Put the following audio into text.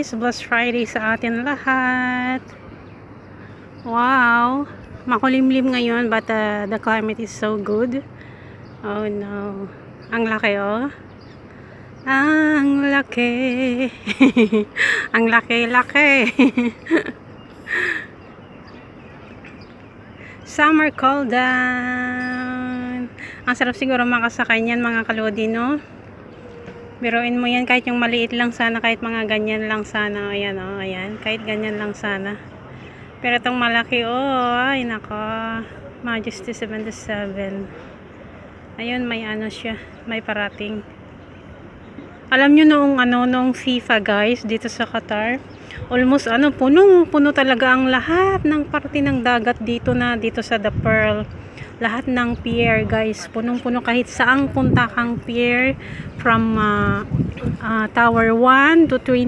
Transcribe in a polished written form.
guys, Blessed Friday sa atin lahat. Wow, makulimlim ngayon but the climate is so good. Oh no, ang laki oh. Ang laki. Ang laki-laki. Summer cool down. Ang sarap siguro makasakay niyan mga kalodi, no? Biruin mo yan, kahit yung maliit lang sana, kahit mga ganyan lang sana. Ayan o, ayan. Kahit ganyan lang sana. Pero itong malaki, oh, ay nako. Majesty 77. Ayun, may ano siya. May parating. Alam nyo noong FIFA guys, dito sa Qatar, almost punong-puno talaga ang lahat ng parte ng dagat dito sa The Pearl. Lahat ng pier guys, punong-puno kahit saang punta kang pier from Tower 1 to 20